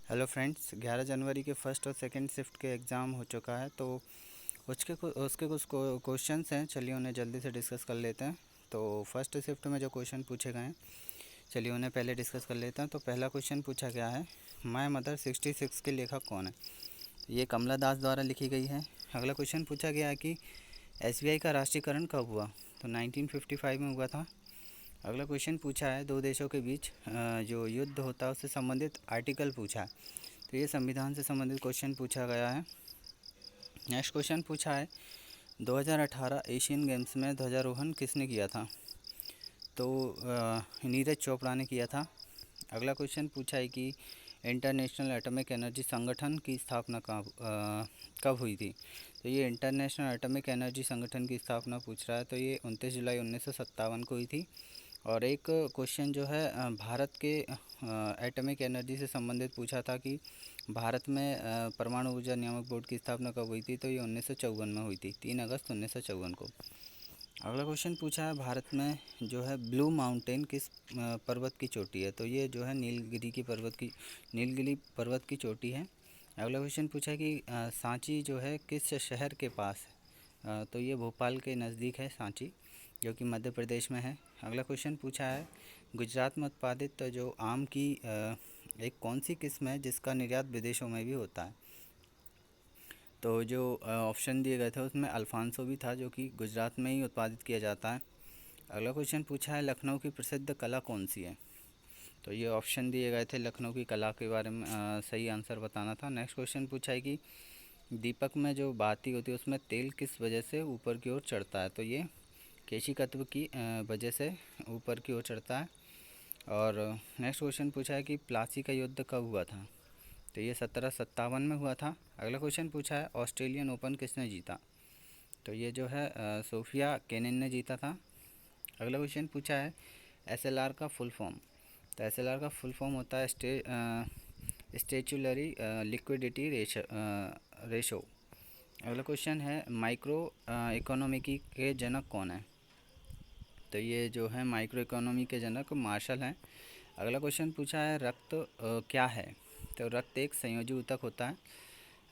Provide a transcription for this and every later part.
Hello friends, 11 जनवरी के first और second shift के एग्ज़ाम हो चुका है। तो उसके कुछ क्वेश्चंस हैं, चलिए उन्हें जल्दी से डिस्कस कर लेते हैं। तो फर्स्ट शिफ्ट में जो क्वेश्चन पूछे गए हैं, चलिए उन्हें पहले डिस्कस कर लेते हैं। तो पहला क्वेश्चन पूछा गया है, माय मदर 66 के लेखक कौन है। ये कमला दास द्वारा लिखी गई है। अगला क्वेश्चन पूछा गया है कि एसबीआई का राष्ट्रीयकरण कब हुआ। तो 1955 में हुआ था। अगला क्वेश्चन पूछा है, दो देशों के बीच जो युद्ध होता है उससे संबंधित आर्टिकल पूछा है। तो ये संविधान से संबंधित क्वेश्चन पूछा गया है। नेक्स्ट क्वेश्चन पूछा है, 2018 एशियन गेम्स में ध्वजारोहण किसने किया था। तो नीरज चोपड़ा ने किया था। अगला क्वेश्चन पूछा है कि इंटरनेशनल एटॉमिक एनर्जी संगठन की स्थापना कब हुई थी। तो ये इंटरनेशनल एटॉमिक एनर्जी संगठन की स्थापना पूछ रहा है। तो ये 29 जुलाई 1957 को हुई थी। और एक क्वेश्चन जो है भारत के एटॉमिक एनर्जी से संबंधित पूछा था कि भारत में परमाणु ऊर्जा नियामक बोर्ड की स्थापना कब हुई थी। तो ये 1954 में हुई थी, 3 अगस्त 1954 को। अगला क्वेश्चन पूछा है, भारत में जो है ब्लू माउंटेन किस पर्वत की चोटी है। तो ये जो है नीलगिरी पर्वत की चोटी है। अगला क्वेश्चन पूछा है कि सांची जो है किस शहर के पास है। तो ये भोपाल के नज़दीक है सांची, जो कि मध्य प्रदेश में है। अगला क्वेश्चन पूछा है, गुजरात में उत्पादित जो आम की एक कौन सी किस्म है जिसका निर्यात विदेशों में भी होता है। तो जो ऑप्शन दिए गए थे उसमें अल्फांसो भी था, जो कि गुजरात में ही उत्पादित किया जाता है। अगला क्वेश्चन पूछा है, लखनऊ की प्रसिद्ध कला कौन सी है। तो ये ऑप्शन दिए गए थे, लखनऊ की कला के बारे में सही आंसर बताना था। नेक्स्ट क्वेश्चन पूछा है कि दीपक में जो बाती होती है उसमें तेल किस वजह से ऊपर की ओर चढ़ता है। तो ये केशिकत्व की वजह से ऊपर की ओर चढ़ता है। और नेक्स्ट क्वेश्चन पूछा है कि प्लासी का युद्ध कब हुआ था। तो ये 1757 में हुआ था। अगला क्वेश्चन पूछा है, ऑस्ट्रेलियन ओपन किसने जीता। तो ये जो है सोफिया केनिन ने जीता था। अगला क्वेश्चन पूछा है, एसएलआर का फुल फॉर्म। तो एसएलआर का फुल फॉर्म होता है स्टेचुलरी लिक्विडिटी रेशो। अगला क्वेश्चन है, माइक्रो इकोनॉमिकी के जनक कौन है। तो ये जो है माइक्रो इकोनॉमी के जनक मार्शल हैं। अगला क्वेश्चन पूछा है, रक्त क्या है। तो रक्त एक संयोजी ऊतक होता है।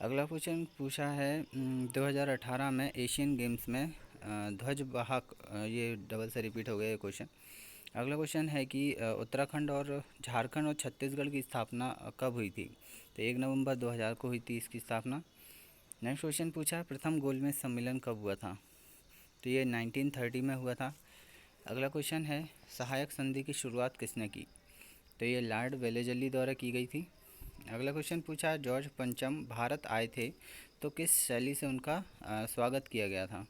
अगला क्वेश्चन पूछा है, 2018 में एशियन गेम्स में ध्वज वाहक, ये डबल से रिपीट हो गया ये क्वेश्चन। अगला क्वेश्चन है कि उत्तराखंड और झारखंड और छत्तीसगढ़ की स्थापना कब हुई थी। तो 1 नवंबर 2000 को हुई थी इसकी स्थापना। नेक्स्ट क्वेश्चन पूछा है, प्रथम गोलमेज सम्मेलन कब हुआ था। तो ये 1930 में हुआ था। अगला क्वेश्चन है, सहायक संधि की शुरुआत किसने की। तो ये लॉर्ड वेलेजली द्वारा की गई थी। अगला क्वेश्चन पूछा है, जॉर्ज पंचम भारत आए थे तो किस शैली से उनका स्वागत किया गया था।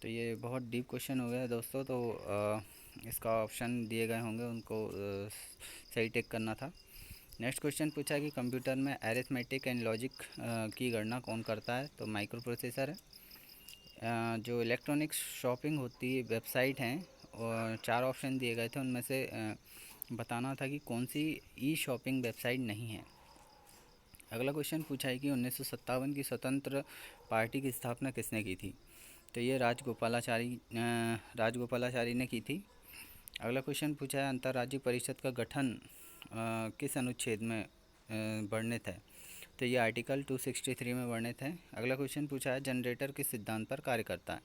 तो ये बहुत डीप क्वेश्चन हो गया है दोस्तों। तो इसका ऑप्शन दिए गए होंगे, उनको सही टिक करना था। नेक्स्ट क्वेश्चन पूछा है कि कंप्यूटर में अरिथमेटिक एंड लॉजिक की गणना कौन करता है। तो माइक्रो प्रोसेसर है। जो इलेक्ट्रॉनिक शॉपिंग होती है वेबसाइट हैं, और 4 ऑप्शन दिए गए थे, उनमें से बताना था कि कौन सी ई शॉपिंग वेबसाइट नहीं है। अगला क्वेश्चन पूछा है कि 1957 की स्वतंत्र पार्टी की स्थापना किसने की थी। तो ये राजगोपालाचारी ने की थी। अगला क्वेश्चन पूछा है, अंतर्राज्यीय परिषद का गठन किस अनुच्छेद में वर्णित है। तो ये आर्टिकल 263 में वर्णित है। अगला क्वेश्चन पूछा है, जनरेटर किस सिद्धांत पर कार्य करता है।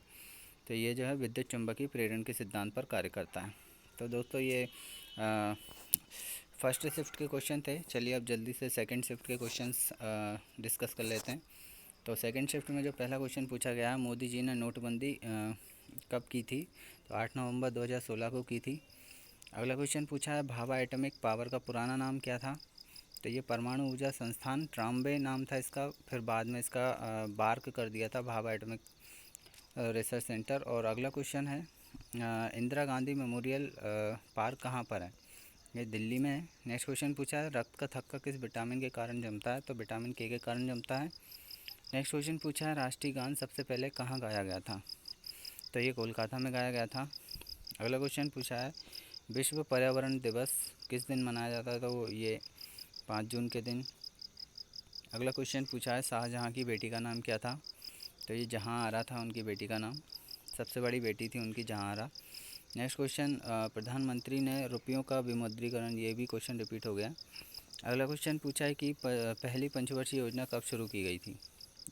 तो ये जो है विद्युत चुम्बकीय प्रेरण के सिद्धांत पर कार्य करता है। तो दोस्तों ये फर्स्ट शिफ्ट के क्वेश्चन थे। चलिए अब जल्दी से सेकंड शिफ्ट के क्वेश्चंस डिस्कस कर लेते हैं। तो सेकंड शिफ्ट में जो पहला क्वेश्चन पूछा गया है, मोदी जी ने नोटबंदी कब की थी। तो 8 नवंबर 2016 को की थी। अगला क्वेश्चन पूछा है, भाभा एटॉमिक पावर का पुराना नाम क्या था। तो ये परमाणु ऊर्जा संस्थान, ट्राम्बे नाम था इसका, फिर बाद में इसका बार्क कर दिया था भाभा एटॉमिक रिसर्च सेंटर। और अगला क्वेश्चन है, इंदिरा गांधी मेमोरियल पार्क कहाँ पर है। ये दिल्ली में है। नेक्स्ट क्वेश्चन पूछा है, रक्त का थक्का किस विटामिन के कारण जमता है। तो विटामिन के कारण जमता है। नेक्स्ट क्वेश्चन पूछा है, राष्ट्रीय गान सबसे पहले कहाँ गाया गया था। तो ये कोलकाता में गाया गया था। अगला क्वेश्चन पूछा है, विश्व पर्यावरण दिवस किस दिन मनाया जाता है। तो ये 5 जून के दिन। अगला क्वेश्चन पूछा है, शाहजहाँ की बेटी का नाम क्या था। तो ये जहाँ आरा था उनकी बेटी का नाम, सबसे बड़ी बेटी थी उनकी जहाँ आरा। नेक्स्ट क्वेश्चन, प्रधानमंत्री ने रुपयों का विमुद्रीकरण, ये भी क्वेश्चन रिपीट हो गया। अगला क्वेश्चन पूछा है कि पहली पंचवर्षीय योजना कब शुरू की गई थी।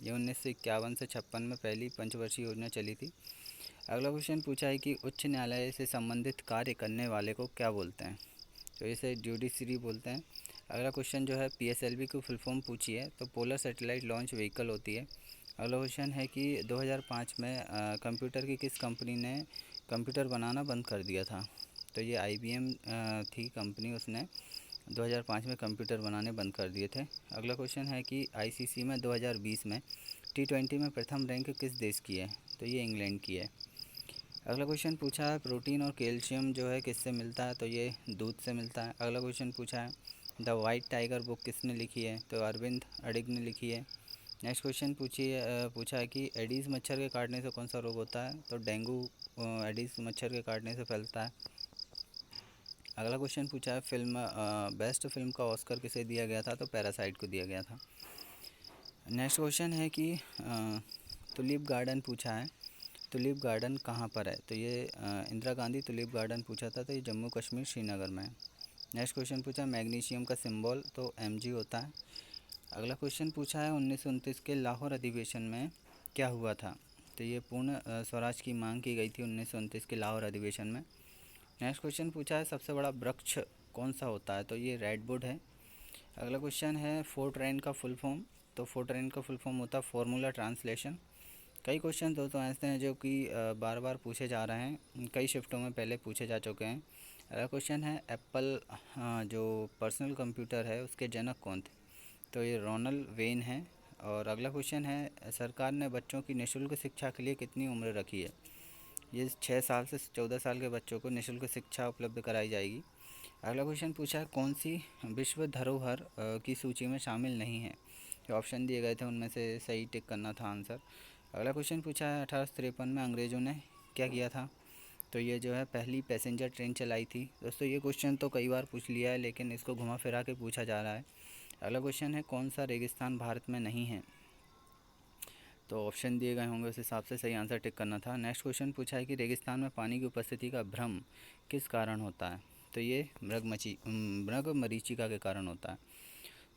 ये 1951 से 56 में पहली पंचवर्षीय योजना चली थी। अगला क्वेश्चन पूछा है कि उच्च न्यायालय से संबंधित कार्य करने वाले को क्या बोलते हैं। तो इसे जुडिशरी बोलते हैं। अगला क्वेश्चन जो है PSLV की फुल फॉर्म पूछी है, तो पोलर सैटेलाइट लॉन्च व्हीकल होती है। अगला क्वेश्चन है कि 2005 में कंप्यूटर की किस कंपनी ने कंप्यूटर बनाना बंद कर दिया था। तो ये IBM थी कंपनी, उसने 2005 में कंप्यूटर बनाने बंद कर दिए थे। अगला क्वेश्चन है कि ICC में 2020 में T20 में प्रथम रैंक किस देश की है। तो ये इंग्लैंड की है। अगला क्वेश्चन पूछा है प्रोटीन और कैल्शियम जो है किससे मिलता है। तो ये दूध से मिलता है। अगला क्वेश्चन पूछा है द वाइट टाइगर बुक किसने लिखी है। तो अरविंद अडिग ने लिखी है। नेक्स्ट क्वेश्चन पूछा है कि एडीज़ मच्छर के काटने से कौन सा रोग होता है। तो डेंगू एडीज़ मच्छर के काटने से फैलता है। अगला क्वेश्चन पूछा है बेस्ट फिल्म का ऑस्कर किसे दिया गया था। तो पैरासाइट को दिया गया था। नेक्स्ट क्वेश्चन है कि टुलिप गार्डन पूछा है, टुलिप गार्डन कहाँ पर है। तो ये इंदिरा गांधी टुलिप गार्डन पूछा था, तो ये जम्मू कश्मीर श्रीनगर में है। नेक्स्ट क्वेश्चन पूछा मैग्नीशियम का सिंबल, तो Mg होता है। अगला क्वेश्चन पूछा है 1929 के लाहौर अधिवेशन में क्या हुआ था। तो ये पूर्ण स्वराज की मांग की गई थी 1929 के लाहौर अधिवेशन में। नेक्स्ट क्वेश्चन पूछा है सबसे बड़ा वृक्ष कौन सा होता है। तो ये रेडवुड है। अगला क्वेश्चन है फोर्ट्रेन का फुल फॉर्म। तो फोर्ट्रेन का फुल फॉर्म होता है फॉर्मूला ट्रांसलेशन। कई क्वेश्चन दोस्तों ऐसे हैं जो कि बार बार पूछे जा रहे हैं, कई शिफ्टों में पहले पूछे जा चुके हैं। अगला क्वेश्चन है एप्पल जो पर्सनल कंप्यूटर है उसके जनक कौन थे। तो ये रोनल्ड वेन है। और अगला क्वेश्चन है सरकार ने बच्चों की निःशुल्क शिक्षा के लिए कितनी उम्र रखी है। ये 6 साल से 14 साल के बच्चों को निःशुल्क शिक्षा उपलब्ध कराई जाएगी। अगला क्वेश्चन पूछा है कौन सी विश्व धरोहर की सूची में शामिल नहीं है। जो ऑप्शन दिए गए थे उनमें से सही टिक करना था आंसर। अगला क्वेश्चन पूछा है 1853 में अंग्रेज़ों ने क्या किया था। तो ये जो है पहली पैसेंजर ट्रेन चलाई थी। दोस्तों ये क्वेश्चन तो कई बार पूछ लिया है, लेकिन इसको घुमा फिरा के पूछा जा रहा है। अगला क्वेश्चन है कौन सा रेगिस्तान भारत में नहीं है। तो ऑप्शन दिए गए होंगे उस हिसाब से सही आंसर टिक करना था। नेक्स्ट क्वेश्चन पूछा है कि रेगिस्तान में पानी की उपस्थिति का भ्रम किस कारण होता है। तो ये मृगमरीचिका के कारण होता है।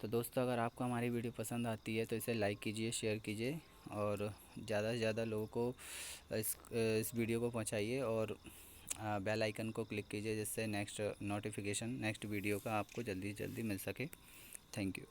तो दोस्तों अगर आपको हमारी वीडियो पसंद आती है तो इसे लाइक कीजिए, शेयर कीजिए और ज़्यादा से ज़्यादा लोगों को इस वीडियो को पहुंचाइए और बेल आइकन को क्लिक कीजिए, जिससे नेक्स्ट नोटिफिकेशन नेक्स्ट वीडियो का आपको जल्दी से जल्दी मिल सके। Thank you.